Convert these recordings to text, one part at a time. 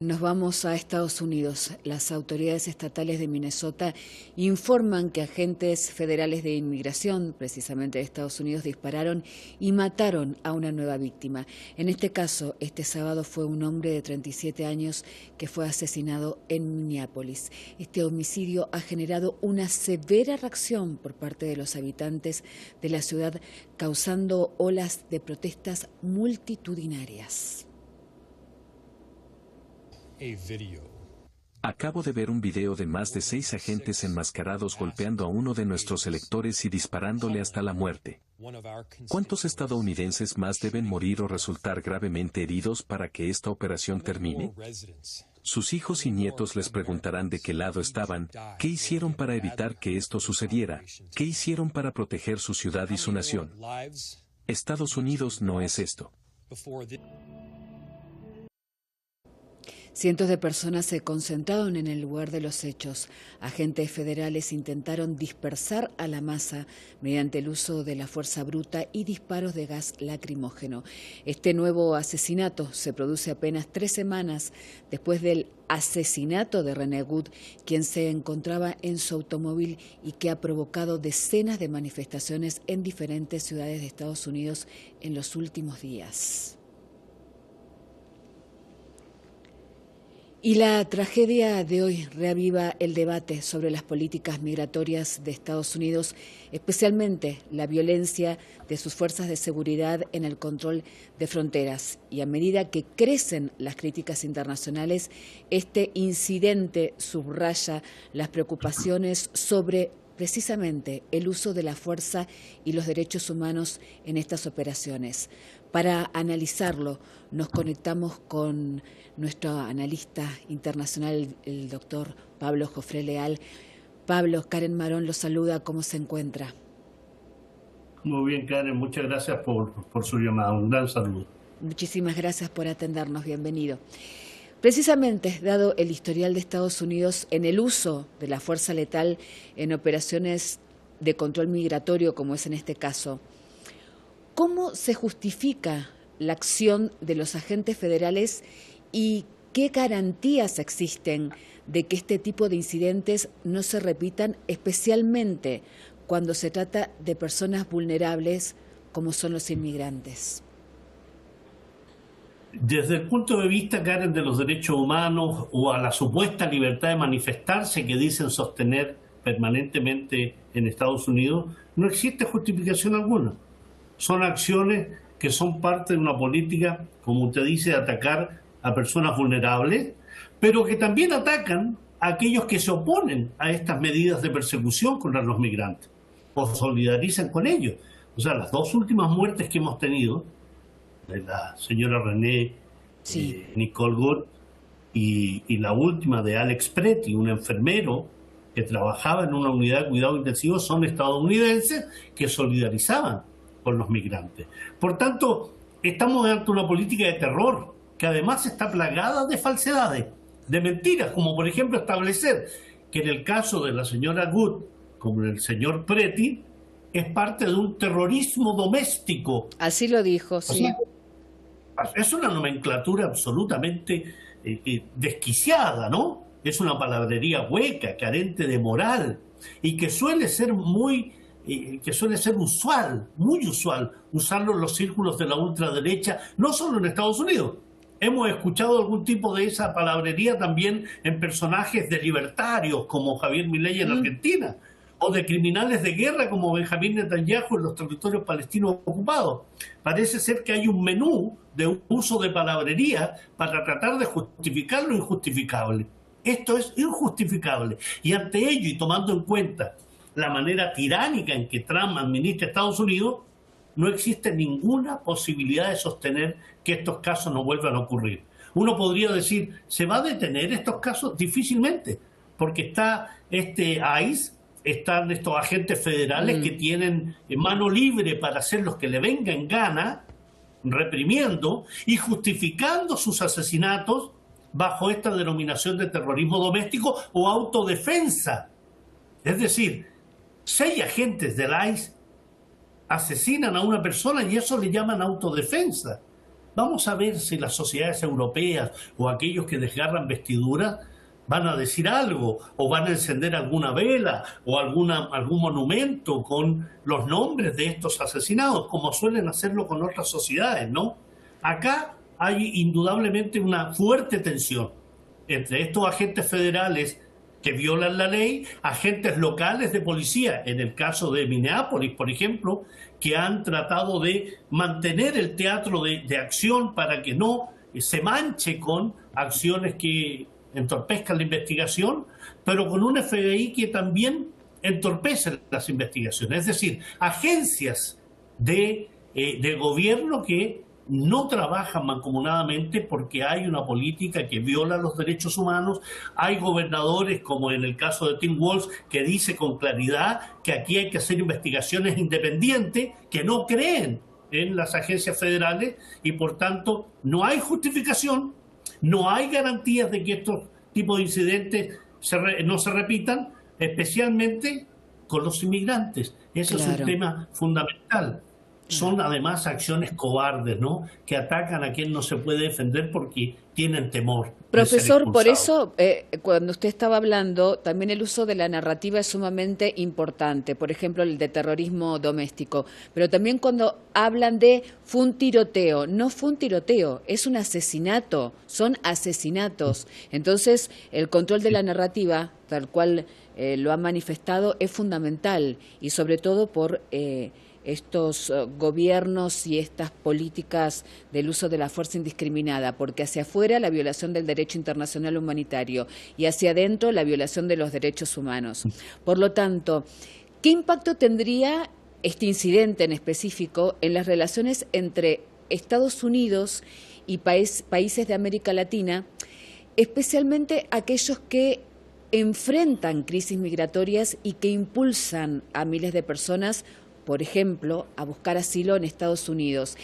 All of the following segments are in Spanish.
Nos vamos a Estados Unidos. Las autoridades estatales de Minnesota informan que agentes federales de inmigración, precisamente de Estados Unidos, dispararon y mataron a una nueva víctima. En este caso, este sábado fue un hombre de 37 años que fue asesinado en Minneapolis. Este homicidio ha generado una severa reacción por parte de los habitantes de la ciudad, causando olas de protestas multitudinarias. Acabo de ver un video de más de 6 agentes enmascarados golpeando a uno de nuestros electores y disparándole hasta la muerte. ¿Cuántos estadounidenses más deben morir o resultar gravemente heridos para que esta operación termine? Sus hijos y nietos les preguntarán de qué lado estaban, qué hicieron para evitar que esto sucediera, qué hicieron para proteger su ciudad y su nación. Estados Unidos no es esto. Cientos de personas se concentraron en el lugar de los hechos. Agentes federales intentaron dispersar a la masa mediante el uso de la fuerza bruta y disparos de gas lacrimógeno. Este nuevo asesinato se produce apenas 3 semanas después del asesinato de René Good, quien se encontraba en su automóvil y que ha provocado decenas de manifestaciones en diferentes ciudades de Estados Unidos en los últimos días. Y la tragedia de hoy reaviva el debate sobre las políticas migratorias de Estados Unidos, especialmente la violencia de sus fuerzas de seguridad en el control de fronteras. Y a medida que crecen las críticas internacionales, este incidente subraya las preocupaciones sobre precisamente el uso de la fuerza y los derechos humanos en estas operaciones. Para analizarlo, nos conectamos con nuestro analista internacional, el doctor Pablo Jofré Leal. Pablo, Karen Marón lo saluda, ¿cómo se encuentra? Muy bien, Karen, muchas gracias por su llamada, un gran saludo. Muchísimas gracias por atendernos, bienvenido. Precisamente, dado el historial de Estados Unidos en el uso de la fuerza letal en operaciones de control migratorio, como es en este caso, ¿cómo se justifica la acción de los agentes federales y qué garantías existen de que este tipo de incidentes no se repitan, especialmente cuando se trata de personas vulnerables como son los inmigrantes? Desde el punto de vista, Karen, de los derechos humanos o a la supuesta libertad de manifestarse que dicen sostener permanentemente en Estados Unidos, no existe justificación alguna. Son acciones que son parte de una política, como usted dice, de atacar a personas vulnerables, pero que también atacan a aquellos que se oponen a estas medidas de persecución contra los migrantes o solidarizan con ellos. O sea, las 2 últimas muertes que hemos tenido, de la señora René Nicole Good y la última de Alex Pretty, un enfermero que trabajaba en una unidad de cuidado intensivo, son estadounidenses que solidarizaban con los migrantes. Por tanto, estamos ante una política de terror que además está plagada de falsedades, de mentiras, como por ejemplo establecer que en el caso de la señora Good, como en el señor Pretty, es parte de un terrorismo doméstico. Así lo dijo, sí. O sea, es una nomenclatura absolutamente desquiciada, ¿no? Es una palabrería hueca, carente de moral, y que suele ser muy usual, muy usual, usarlo en los círculos de la ultraderecha, no solo en Estados Unidos. Hemos escuchado algún tipo de esa palabrería también en personajes de libertarios como Javier Milei en Argentina, o de criminales de guerra como Benjamín Netanyahu en los territorios palestinos ocupados. Parece ser que hay un menú de uso de palabrería para tratar de justificar lo injustificable. Esto es injustificable. Y ante ello, y tomando en cuenta la manera tiránica en que Trump administra Estados Unidos, no existe ninguna posibilidad de sostener que estos casos no vuelvan a ocurrir. Uno podría decir, ¿se va a detener estos casos? Difícilmente, porque está ICE, están estos agentes federales que tienen mano libre para hacer lo que le venga en gana, reprimiendo y justificando sus asesinatos bajo esta denominación de terrorismo doméstico o autodefensa. Es decir, 6 agentes del ICE asesinan a una persona y eso le llaman autodefensa. Vamos a ver si las sociedades europeas o aquellos que desgarran vestiduras van a decir algo, o van a encender alguna vela, o algún monumento con los nombres de estos asesinados, como suelen hacerlo con otras sociedades, ¿no? Acá hay indudablemente una fuerte tensión entre estos agentes federales que violan la ley, agentes locales de policía, en el caso de Minneapolis, por ejemplo, que han tratado de mantener el teatro de acción para que no se manche con acciones que entorpezcan la investigación, pero con un FBI que también entorpece las investigaciones. Es decir, agencias de gobierno que no trabajan mancomunadamente porque hay una política que viola los derechos humanos. Hay gobernadores, como en el caso de Tim Walz, que dice con claridad que aquí hay que hacer investigaciones independientes, que no creen en las agencias federales y por tanto no hay justificación, no hay garantías de que estos tipos de incidentes no se repitan, especialmente con los inmigrantes. Ese es un tema fundamental. Son además acciones cobardes, ¿no? Que atacan a quien no se puede defender porque tienen temor. Profesor, por eso, cuando usted estaba hablando, también el uso de la narrativa es sumamente importante. Por ejemplo, el de terrorismo doméstico. Pero también cuando hablan de fue un tiroteo. No fue un tiroteo, es un asesinato. Son asesinatos. Entonces, el control de la narrativa, tal cual lo han manifestado, es fundamental. Y sobre todo por estos gobiernos y estas políticas del uso de la fuerza indiscriminada, porque hacia afuera la violación del derecho internacional humanitario y hacia adentro la violación de los derechos humanos. Por lo tanto, ¿qué impacto tendría este incidente en específico en las relaciones entre Estados Unidos y países de América Latina, especialmente aquellos que enfrentan crisis migratorias y que impulsan a miles de personas, por ejemplo, a buscar asilo en Estados Unidos?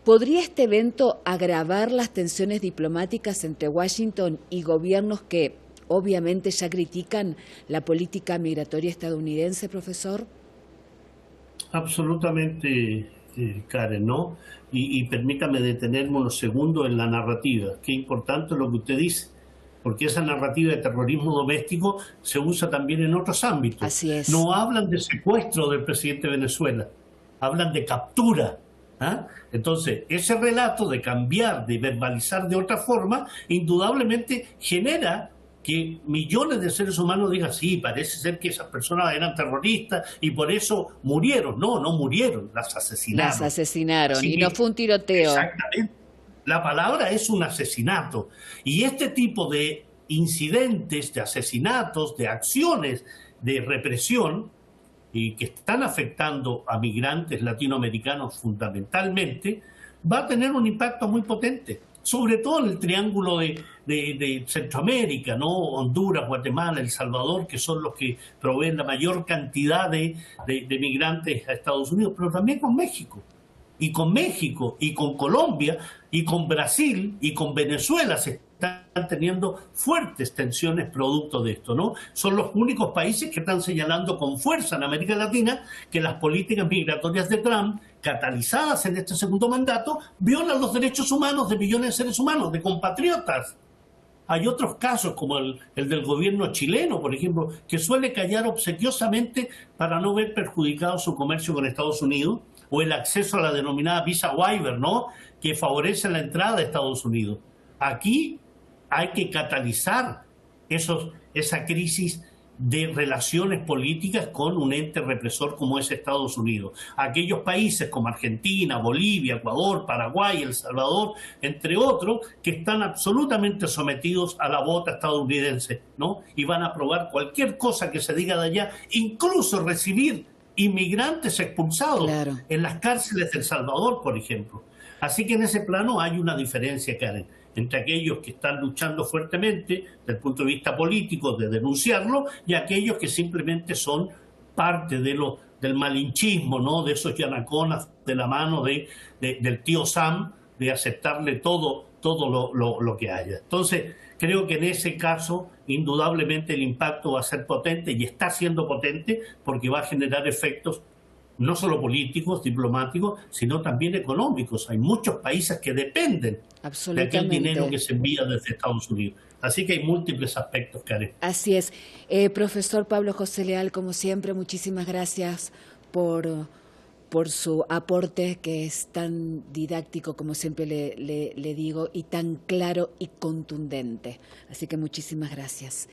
¿Podría este evento agravar las tensiones diplomáticas entre Washington y gobiernos que obviamente ya critican la política migratoria estadounidense, profesor? Absolutamente, Karen, ¿no? Y permítame detenerme unos segundos en la narrativa. Qué importante lo que usted dice, porque esa narrativa de terrorismo doméstico se usa también en otros ámbitos. Así es. No hablan de secuestro del presidente de Venezuela, hablan de captura. ¿Ah? Entonces, ese relato de cambiar, de verbalizar de otra forma, indudablemente genera que millones de seres humanos digan, sí, parece ser que esas personas eran terroristas y por eso murieron. No, no murieron, las asesinaron. Las asesinaron, Así y no fue un tiroteo. Exactamente. La palabra es un asesinato. Y este tipo de incidentes, de asesinatos, de acciones de represión, y que están afectando a migrantes latinoamericanos fundamentalmente, va a tener un impacto muy potente, sobre todo en el triángulo de Centroamérica, ¿no? Honduras, Guatemala, El Salvador, que son los que proveen la mayor cantidad de migrantes a Estados Unidos, pero también con México. Y con México, y con Colombia, y con Brasil, y con Venezuela se están teniendo fuertes tensiones producto de esto, ¿no? Son los únicos países que están señalando con fuerza en América Latina que las políticas migratorias de Trump, catalizadas en este segundo mandato, violan los derechos humanos de millones de seres humanos, de compatriotas. Hay otros casos, como el del gobierno chileno, por ejemplo, que suele callar obsequiosamente para no ver perjudicado su comercio con Estados Unidos, o el acceso a la denominada visa waiver, ¿no? Que favorece la entrada a Estados Unidos. Aquí hay que catalizar esa crisis de relaciones políticas con un ente represor como es Estados Unidos. Aquellos países como Argentina, Bolivia, Ecuador, Paraguay, El Salvador, entre otros, que están absolutamente sometidos a la bota estadounidense, ¿no? Y van a aprobar cualquier cosa que se diga de allá, incluso recibir inmigrantes expulsados en las cárceles de El Salvador, por ejemplo. Así que en ese plano hay una diferencia, Karen, entre aquellos que están luchando fuertemente desde el punto de vista político de denunciarlo y aquellos que simplemente son parte del malinchismo, ¿no? De esos yanaconas de la mano del tío Sam, de aceptarle todo lo que haya. Entonces, creo que en ese caso, indudablemente el impacto va a ser potente y está siendo potente porque va a generar efectos no solo políticos, diplomáticos, sino también económicos. Hay muchos países que dependen de aquel dinero que se envía desde Estados Unidos. Así que hay múltiples aspectos, Karen. Así es. Profesor Pablo José Leal, como siempre, muchísimas gracias por su aporte, que es tan didáctico, como siempre le digo, y tan claro y contundente. Así que muchísimas gracias.